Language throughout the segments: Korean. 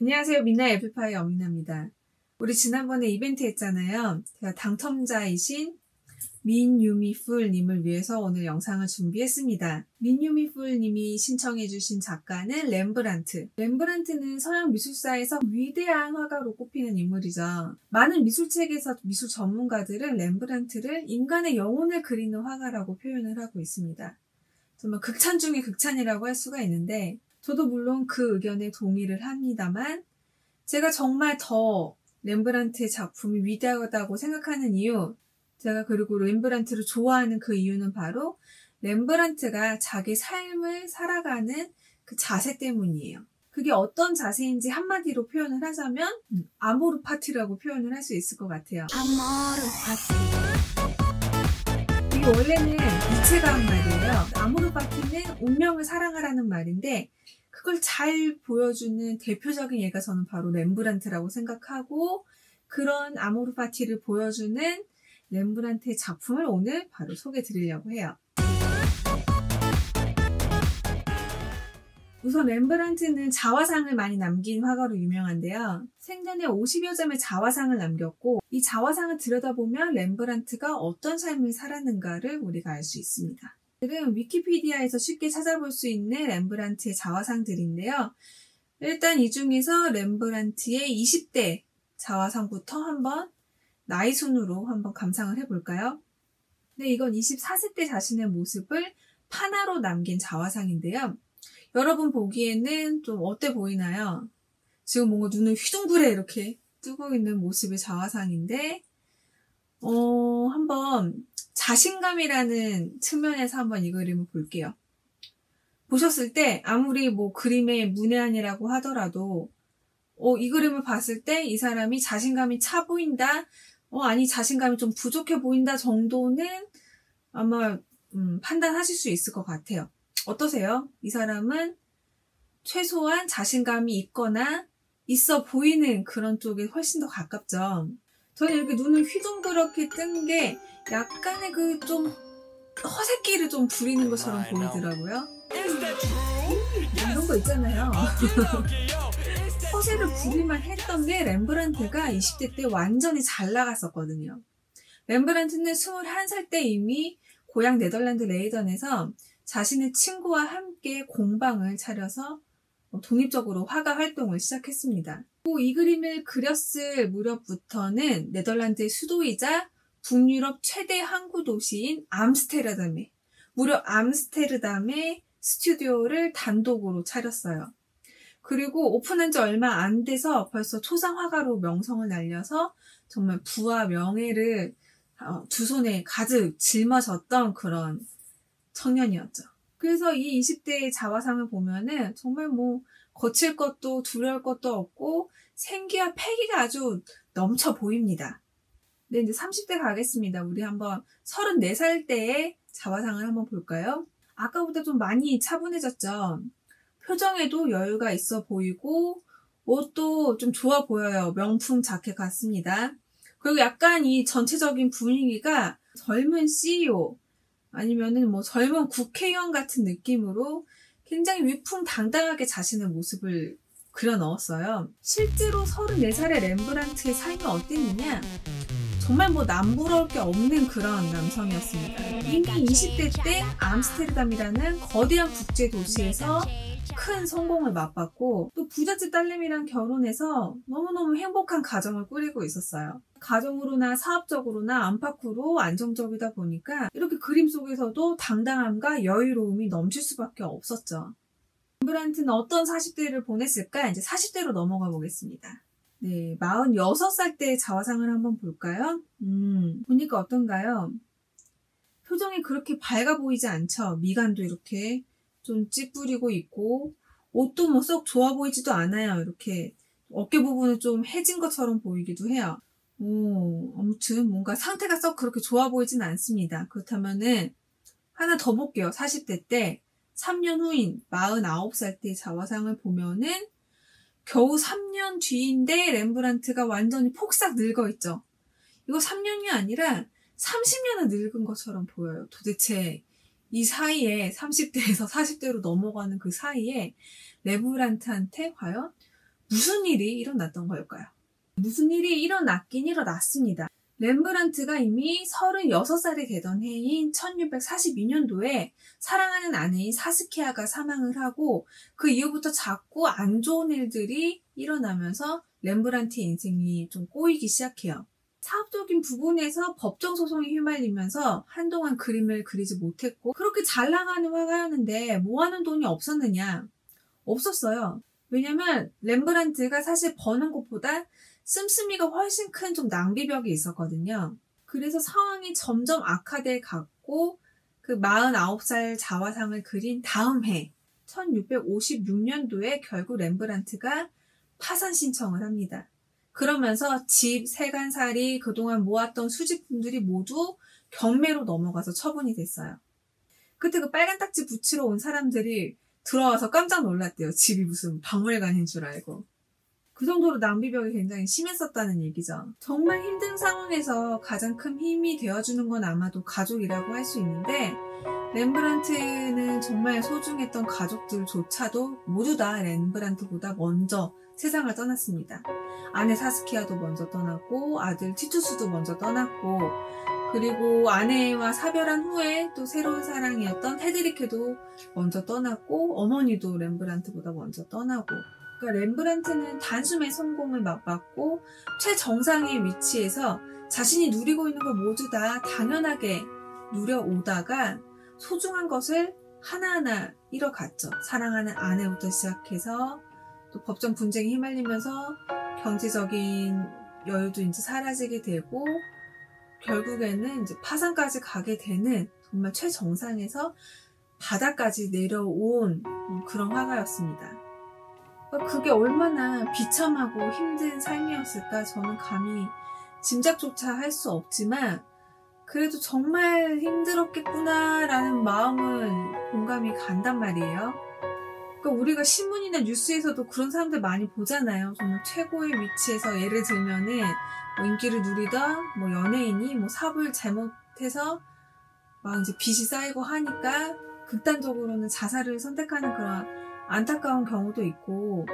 안녕하세요. 민나의 애플파이 엄민나입니다. 우리 지난번에 이벤트 했잖아요. 제가 당첨자이신 민유미풀님을 위해서 오늘 영상을 준비했습니다. 민유미풀님이 신청해주신 작가는 렘브란트. 렘브란트는 서양 미술사에서 위대한 화가로 꼽히는 인물이죠. 많은 미술책에서 미술 전문가들은 렘브란트를 인간의 영혼을 그리는 화가라고 표현을 하고 있습니다. 정말 극찬 중에 극찬이라고 할 수가 있는데 저도 물론 그 의견에 동의를 합니다만 제가 정말 더 렘브란트의 작품이 위대하다고 생각하는 이유, 제가 그리고 렘브란트를 좋아하는 그 이유는 바로 렘브란트가 자기 삶을 살아가는 그 자세 때문이에요. 그게 어떤 자세인지 한마디로 표현을 하자면 아모르 파티라고 표현을 할 수 있을 것 같아요. 아모르 파티. 이게 원래는 니체가 한 말이에요. 아모르 파티는 운명을 사랑하라는 말인데 그걸 잘 보여주는 대표적인 예가 저는 바로 렘브란트라고 생각하고 그런 아모르 파티를 보여주는 렘브란트의 작품을 오늘 바로 소개해 드리려고 해요. 우선 렘브란트는 자화상을 많이 남긴 화가로 유명한데요. 생전에 50여 점의 자화상을 남겼고 이 자화상을 들여다보면 렘브란트가 어떤 삶을 살았는가를 우리가 알 수 있습니다. 오늘은 위키피디아에서 쉽게 찾아볼 수 있는 렘브란트의 자화상들인데요. 일단 이 중에서 렘브란트의 20대 자화상부터 한번 나이 순으로 한번 감상을 해볼까요? 네, 이건 24세 때 자신의 모습을 파나로 남긴 자화상인데요. 여러분 보기에는 좀 어때 보이나요? 지금 뭔가 눈을 휘둥그레 이렇게 뜨고 있는 모습의 자화상인데 한번 자신감이라는 측면에서 한번 이 그림을 볼게요. 보셨을 때 아무리 뭐 그림의 문외한이라고 하더라도 이 그림을 봤을 때 이 사람이 자신감이 차 보인다, 아니 자신감이 좀 부족해 보인다 정도는 아마 판단하실 수 있을 것 같아요. 어떠세요? 이 사람은 최소한 자신감이 있거나 있어 보이는 그런 쪽에 훨씬 더 가깝죠. 저는 이렇게 눈을 휘둥그렇게 뜬 게 약간의 그 좀 허세끼를 좀 부리는 것처럼 보이더라고요. 이런 거 있잖아요. 허세를 부릴만 했던 게 렘브란트가 20대 때 완전히 잘 나갔었거든요. 렘브란트는 21살 때 이미 고향 네덜란드 레이던에서 자신의 친구와 함께 공방을 차려서 독립적으로 화가 활동을 시작했습니다. 이 그림을 그렸을 무렵부터는 네덜란드의 수도이자 북유럽 최대 항구 도시인 암스테르담에 스튜디오를 단독으로 차렸어요. 그리고 오픈한 지 얼마 안 돼서 벌써 초상 화가로 명성을 날려서 정말 부와 명예를 두 손에 가득 짊어졌던 그런 청년이었죠. 그래서 이 20대의 자화상을 보면은 정말 뭐 거칠 것도 두려울 것도 없고 생기와 패기가 아주 넘쳐 보입니다. 네, 이제 30대 가겠습니다. 우리 한번 34살 때의 자화상을 한번 볼까요? 아까보다 좀 많이 차분해졌죠. 표정에도 여유가 있어 보이고 옷도 좀 좋아 보여요. 명품 자켓 같습니다. 그리고 약간 이 전체적인 분위기가 젊은 CEO 아니면은 뭐 젊은 국회의원 같은 느낌으로 굉장히 위풍당당하게 자신의 모습을 그려 넣었어요. 실제로 34살의 렘브란트의 삶이 어땠느냐? 정말 뭐 남부러울 게 없는 그런 남성이었습니다. 이미 20대 때 암스테르담이라는 거대한 국제 도시에서 큰 성공을 맛봤고 또 부잣집 딸내미랑 결혼해서 너무너무 행복한 가정을 꾸리고 있었어요. 가정으로나 사업적으로나 안팎으로 안정적이다 보니까 이렇게 그림 속에서도 당당함과 여유로움이 넘칠 수밖에 없었죠. 렘브란트는 어떤 40대를 보냈을까? 이제 40대로 넘어가 보겠습니다. 네, 46살 때의 자화상을 한번 볼까요? 보니까 어떤가요? 표정이 그렇게 밝아 보이지 않죠? 미간도 이렇게 좀 찌푸리고 있고 옷도 뭐 썩 좋아 보이지도 않아요. 이렇게 어깨 부분은 좀 해진 것처럼 보이기도 해요. 아무튼 뭔가 상태가 썩 그렇게 좋아 보이진 않습니다. 그렇다면은 하나 더 볼게요. 40대 때 3년 후인 49살 때 자화상을 보면은 겨우 3년 뒤인데 렘브란트가 완전히 폭삭 늙어 있죠. 이거 3년이 아니라 30년은 늙은 것처럼 보여요. 도대체 이 사이에 30대에서 40대로 넘어가는 그 사이에 렘브란트한테 과연 무슨 일이 일어났던 걸까요? 무슨 일이 일어났긴 일어났습니다. 렘브란트가 이미 36살이 되던 해인 1642년도에 사랑하는 아내인 사스키아가 사망을 하고 그 이후부터 자꾸 안 좋은 일들이 일어나면서 렘브란트의 인생이 좀 꼬이기 시작해요. 사업적인 부분에서 법정 소송에 휘말리면서 한동안 그림을 그리지 못했고 그렇게 잘 나가는 화가였는데 모아놓은 돈이 없었느냐? 없었어요. 왜냐면 렘브란트가 사실 버는 것보다 씀씀이가 훨씬 큰 좀 낭비벽이 있었거든요. 그래서 상황이 점점 악화돼 갔고 그 49살 자화상을 그린 다음 해 1656년도에 결국 렘브란트가 파산 신청을 합니다. 그러면서 집, 세간살이 그동안 모았던 수집품들이 모두 경매로 넘어가서 처분이 됐어요. 그때 그 빨간 딱지 붙이러 온 사람들이 들어와서 깜짝 놀랐대요. 집이 무슨 박물관인 줄 알고. 그 정도로 낭비벽이 굉장히 심했었다는 얘기죠. 정말 힘든 상황에서 가장 큰 힘이 되어주는 건 아마도 가족이라고 할 수 있는데 렘브란트는 정말 소중했던 가족들조차도 모두 다 렘브란트보다 먼저 세상을 떠났습니다. 아내 사스키아도 먼저 떠났고 아들 티투스도 먼저 떠났고 그리고 아내와 사별한 후에 또 새로운 사랑이었던 헤드리케도 먼저 떠났고 어머니도 렘브란트보다 먼저 떠나고 그러니까 렘브란트는 단숨에 성공을 맛봤고 최정상의 위치에서 자신이 누리고 있는 걸 모두 다 당연하게 누려오다가 소중한 것을 하나하나 잃어갔죠. 사랑하는 아내부터 시작해서 또 법정 분쟁에 휘말리면서 경제적인 여유도 이제 사라지게 되고 결국에는 이제 파산까지 가게 되는 정말 최정상에서 바닥까지 내려온 그런 화가였습니다. 그게 얼마나 비참하고 힘든 삶이었을까 저는 감히 짐작조차 할 수 없지만 그래도 정말 힘들었겠구나라는 마음은 공감이 간단 말이에요. 그러니까 우리가 신문이나 뉴스에서도 그런 사람들 많이 보잖아요. 정말 최고의 위치에서 예를 들면은 뭐 인기를 누리던 뭐 연예인이 뭐 사업을 잘못해서 막 이제 빚이 쌓이고 하니까 극단적으로는 자살을 선택하는 그런 안타까운 경우도 있고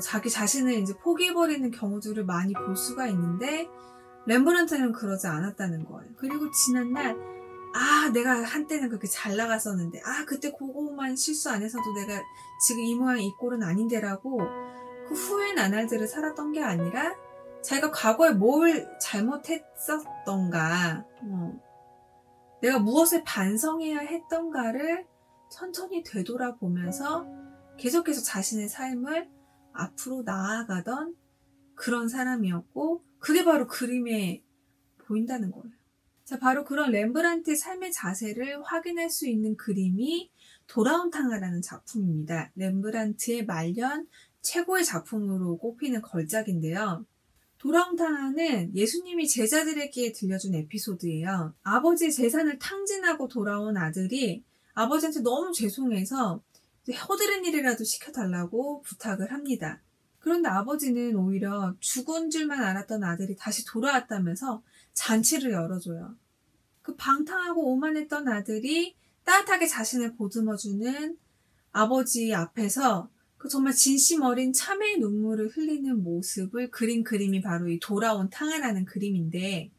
자기 자신을 이제 포기해버리는 경우들을 많이 볼 수가 있는데 렘브란트는 그러지 않았다는 거예요. 그리고 지난날 내가 한때는 그렇게 잘 나갔었는데 그때 그거만 실수 안 했어도 내가 지금 이 모양 이 꼴은 아닌데라고 그 후회 나날들을 살았던 게 아니라 자기가 과거에 뭘 잘못했었던가 내가 무엇을 반성해야 했던가를 천천히 되돌아보면서 계속해서 자신의 삶을 앞으로 나아가던 그런 사람이었고 그게 바로 그림에 보인다는 거예요. 자, 바로 그런 렘브란트의 삶의 자세를 확인할 수 있는 그림이 돌아온 탕아라는 작품입니다. 렘브란트의 말년 최고의 작품으로 꼽히는 걸작인데요. 돌아온 탕아는 예수님이 제자들에게 들려준 에피소드예요. 아버지의 재산을 탕진하고 돌아온 아들이 아버지한테 너무 죄송해서 허드렛 일이라도 시켜달라고 부탁을 합니다. 그런데 아버지는 오히려 죽은 줄만 알았던 아들이 다시 돌아왔다면서 잔치를 열어줘요. 그 방탕하고 오만했던 아들이 따뜻하게 자신을 보듬어주는 아버지 앞에서 그 정말 진심 어린 참회의 눈물을 흘리는 모습을 그린 그림이 바로 이 돌아온 탕아라는 그림인데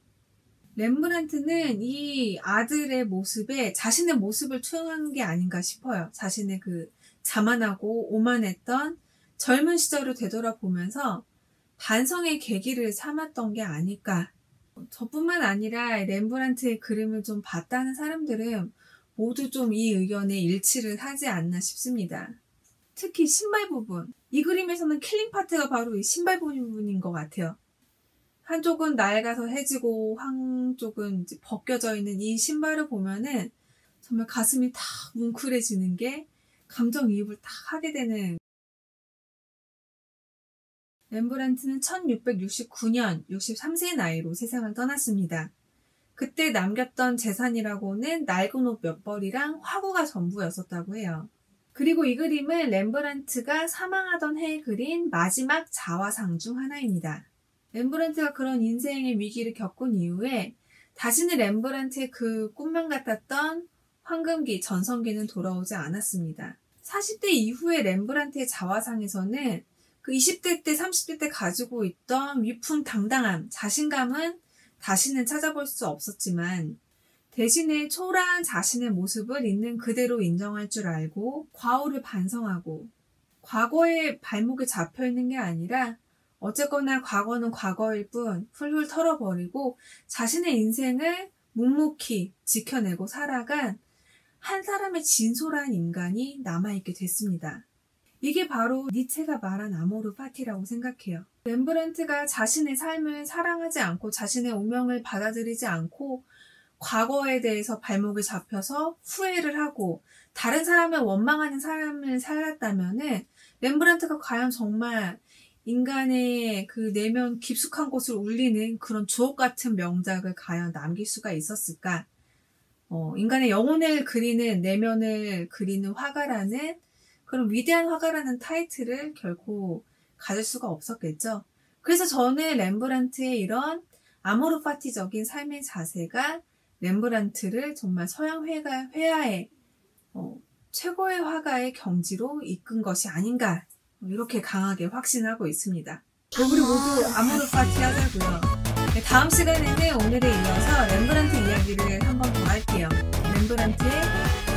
렘브란트는 이 아들의 모습에 자신의 모습을 투영한 게 아닌가 싶어요. 자신의 그 자만하고 오만했던 젊은 시절을 되돌아보면서 반성의 계기를 삼았던 게 아닐까. 저뿐만 아니라 렘브란트의 그림을 좀 봤다는 사람들은 모두 좀 이 의견에 일치를 하지 않나 싶습니다. 특히 신발 부분. 이 그림에서는 킬링 파트가 바로 이 신발 부분인 것 같아요. 한쪽은 낡아서 해지고 한쪽은 이제 벗겨져 있는 이 신발을 보면은 정말 가슴이 탁 뭉클해지는 게 감정이입을 딱 하게 되는. 렘브란트는 1669년 63세의 나이로 세상을 떠났습니다. 그때 남겼던 재산이라고는 낡은 옷 몇 벌이랑 화구가 전부였었다고 해요. 그리고 이 그림은 렘브란트가 사망하던 해에 그린 마지막 자화상 중 하나입니다. 렘브란트가 그런 인생의 위기를 겪은 이후에 다시는 렘브란트의 그 꿈만 같았던 황금기, 전성기는 돌아오지 않았습니다. 40대 이후에 렘브란트의 자화상에서는 그 20대 때, 30대 때 가지고 있던 위풍당당함, 자신감은 다시는 찾아볼 수 없었지만 대신에 초라한 자신의 모습을 있는 그대로 인정할 줄 알고 과오를 반성하고 과거에 발목에 잡혀있는 게 아니라 어쨌거나 과거는 과거일 뿐 훌훌 털어버리고 자신의 인생을 묵묵히 지켜내고 살아간 한 사람의 진솔한 인간이 남아있게 됐습니다. 이게 바로 니체가 말한 아모르 파티라고 생각해요. 렘브란트가 자신의 삶을 사랑하지 않고 자신의 운명을 받아들이지 않고 과거에 대해서 발목을 잡혀서 후회를 하고 다른 사람을 원망하는 삶을 살았다면은 렘브란트가 과연 정말 인간의 그 내면 깊숙한 곳을 울리는 그런 주옥 같은 명작을 과연 남길 수가 있었을까? 인간의 영혼을 그리는, 내면을 그리는 화가라는 그런 위대한 화가라는 타이틀을 결코 가질 수가 없었겠죠. 그래서 저는 렘브란트의 이런 아모르 파티적인 삶의 자세가 렘브란트를 정말 서양 회화의 최고의 화가의 경지로 이끈 것이 아닌가, 이렇게 강하게 확신하고 있습니다. 우리 모두 아모르 파티 하자고요. 네, 다음 시간에는 오늘에 이어서 렘브란트 이야기를 한 번 더 할게요. 렘브란트의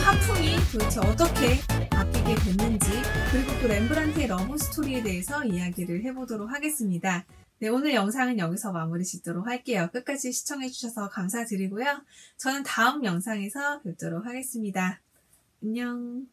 화풍이 도대체 어떻게 바뀌게 됐는지, 그리고 또 렘브란트의 러브 스토리에 대해서 이야기를 해보도록 하겠습니다. 네, 오늘 영상은 여기서 마무리 짓도록 할게요. 끝까지 시청해주셔서 감사드리고요. 저는 다음 영상에서 뵙도록 하겠습니다. 안녕.